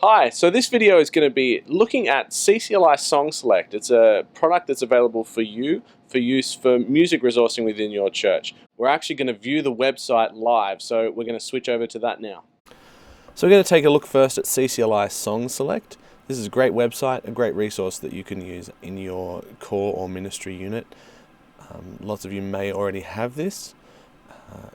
Hi, so this video is going to be looking at CCLI Song Select. It's a product that's available for you for use for music resourcing within your church. We're actually going to view the website live, so we're going to switch over to that now. So we're going to take a look first at CCLI Song Select. This is a great website, a great resource that you can use in your core or ministry unit. Lots of you may already have this.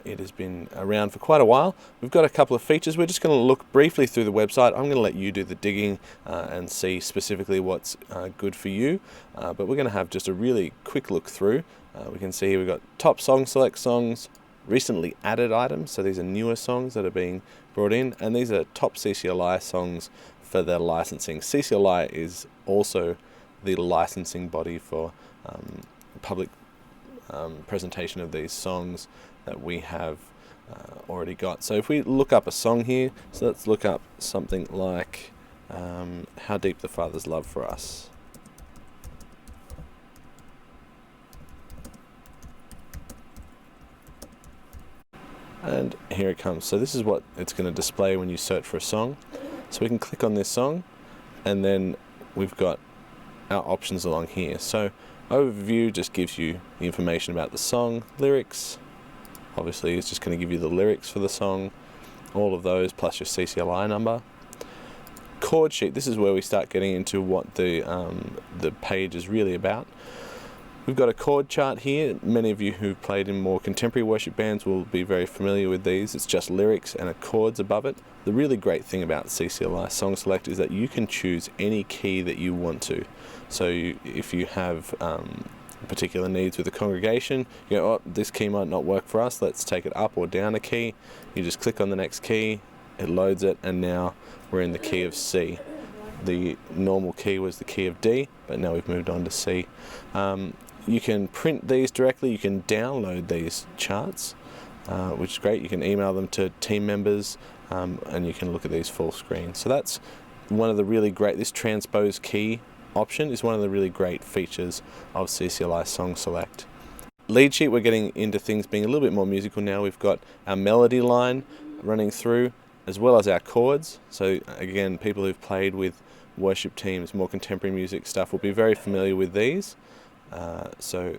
It has been around for quite a while. We've got a couple of features. We're just going to look briefly through the website. I'm going to let you do the digging and see specifically what's good for you. But we're going to have just a really quick look through. We can see we've got top song select songs, recently added items. So these are newer songs that are being brought in. And these are top CCLI songs for their licensing. CCLI is also the licensing body for public presentation of these songs that we have already got. So if we look up a song here, so let's look up something like How Deep the Father's Love for Us. And here it comes. So this is what it's going to display when you search for a song. So we can click on this song and then we've got our options along here. So overview just gives you the information about the song, lyrics. Obviously, it's just going to give you the lyrics for the song, all of those, plus your CCLI number. Chord sheet, this is where we start getting into what the page is really about. We've got a chord chart here. Many of you who've played in more contemporary worship bands will be very familiar with these. It's just lyrics and a chords above it. The really great thing about CCLI Song Select is that you can choose any key that you want to. So if you have particular needs with the congregation, you go, oh, this key might not work for us, let's take it up or down a key. You just click on the next key, it loads it, and now we're in the key of C. The normal key was the key of D, but now we've moved on to C. You can print these directly, you can download these charts, which is great. You can email them to team members, and you can look at these full screen. So that's one of the really great, this transpose key option is one of the really great features of CCLI Song Select. Lead sheet, we're getting into things being a little bit more musical now. We've got our melody line running through as well as our chords. So again, people who've played with worship teams, more contemporary music stuff will be very familiar with these. So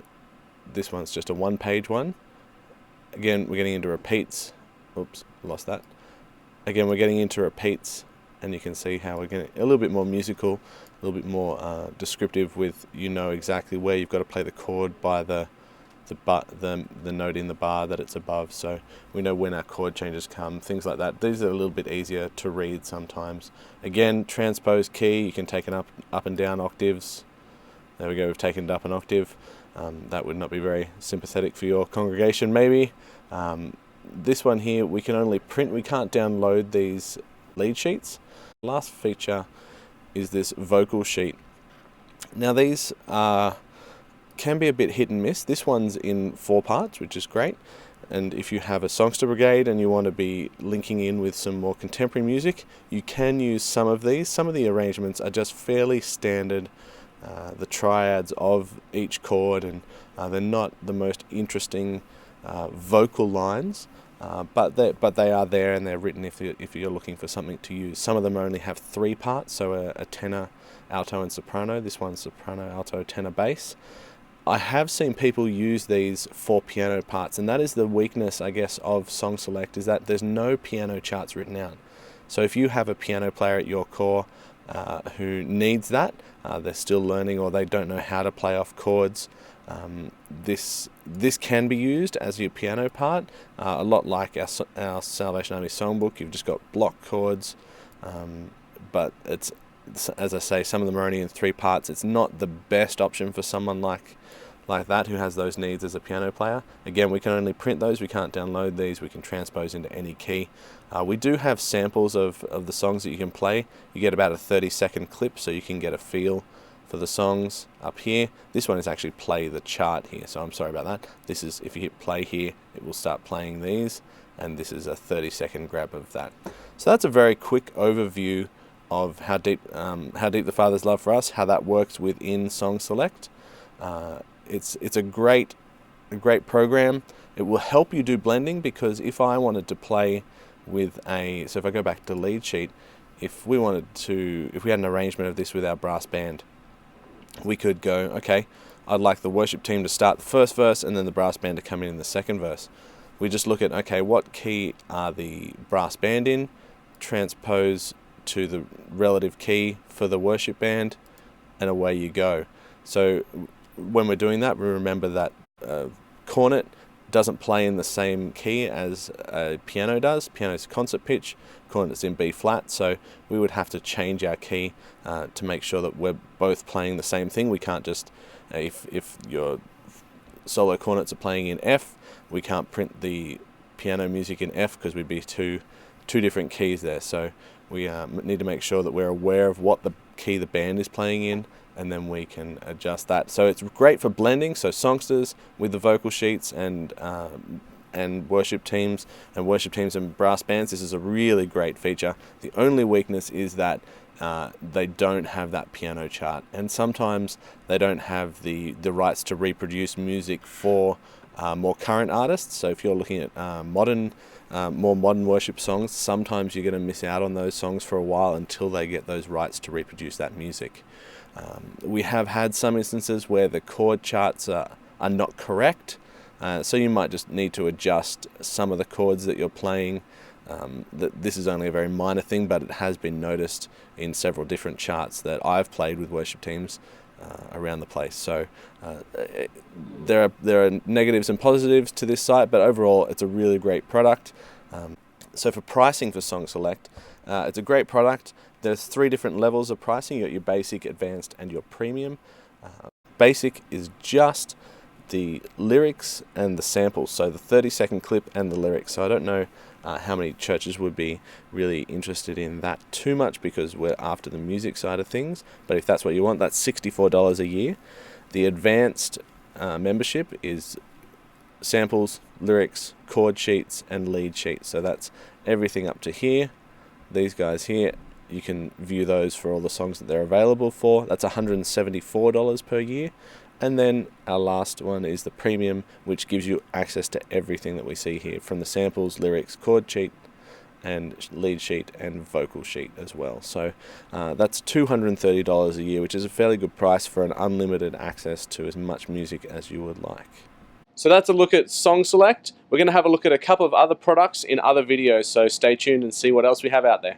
this one's just a one-page one. Again, we're getting into repeats. Oops, lost that. Again, we're getting into repeats, and you can see how we're getting a little bit more musical, a little bit more descriptive with, you know, exactly where you've got to play the chord by the note in the bar that it's above, so we know when our chord changes come, things like that. These are a little bit easier to read sometimes. Again, transpose key, you can take it up and down octaves. There we go, we've taken it up an octave. That would not be very sympathetic for your congregation maybe. This one here, we can only print, we can't download these lead sheets. Last feature is this vocal sheet. Now these can be a bit hit and miss. This one's in 4 parts, which is great. And if you have a songster brigade and you want to be linking in with some more contemporary music, you can use some of these. Some of the arrangements are just fairly standard, the triads of each chord, and they're not the most interesting vocal lines. But they are there, and they're written if you're looking for something to use. Some of them only have 3 parts, so a tenor, alto and soprano. This one's soprano, alto, tenor, bass. I have seen people use these for piano parts, and that is the weakness, I guess, of Song Select, is that there's no piano charts written out. So if you have a piano player at your core who needs that, they're still learning or they don't know how to play off chords, this can be used as your piano part, a lot like our Salvation Army songbook. You've just got block chords, but it's, as I say, some of them are only in 3 parts. It's not the best option for someone like that who has those needs as a piano player. Again, we can only print those, we can't download these, we can transpose into any key. We do have samples of the songs that you can play. You get about a 30-second clip, so you can get a feel for the songs up here. This one is actually play the chart here, so I'm sorry about that. This is, if you hit play here, it will start playing these, and this is a 30-second grab of that. So that's a very quick overview of how deep the Father's love for us, how that works within Song Select. It's a great program. It will help you do blending, because if I wanted to play with so if I go back to lead sheet, if we had an arrangement of this with our brass band, we could go, okay, I'd like the worship team to start the first verse and then the brass band to come in the second verse. We just look at, okay, what key are the brass band in, transpose to the relative key for the worship band, and away you go. So when we're doing that, we remember that cornet doesn't play in the same key as a piano does. Piano's concert pitch, cornet's in B flat, so we would have to change our key to make sure that we're both playing the same thing. We can't just, if your solo cornets are playing in F, we can't print the piano music in F because we'd be two different keys there. So we need to make sure that we're aware of what the key the band is playing in, and then we can adjust that. So it's great for blending, so songsters with the vocal sheets and worship teams and brass bands. This is a really great feature. The only weakness is that they don't have that piano chart, and sometimes they don't have the rights to reproduce music for more current artists. So if you're looking at more modern worship songs, sometimes you're going to miss out on those songs for a while until they get those rights to reproduce that music. We have had some instances where the chord charts are not correct, so you might just need to adjust some of the chords that you're playing. This is only a very minor thing, but it has been noticed in several different charts that I've played with worship teams around the place. So there are negatives and positives to this site, but overall it's a really great product. So for pricing for SongSelect, it's a great product. There's 3 different levels of pricing. You got your basic, advanced, and your premium. Basic is just the lyrics and the samples, so the 30-second clip and the lyrics. So I don't know how many churches would be really interested in that too much, because we're after the music side of things. But if that's what you want, that's $64 a year. The advanced membership is samples, lyrics, chord sheets, and lead sheets. So that's everything up to here. These guys here, you can view those for all the songs that they're available for. That's $174 per year. And then our last one is the premium, which gives you access to everything that we see here, from the samples, lyrics, chord sheet, and lead sheet, and vocal sheet as well. So that's $230 a year, which is a fairly good price for an unlimited access to as much music as you would like. So that's a look at SongSelect. We're going to have a look at a couple of other products in other videos, so stay tuned and see what else we have out there.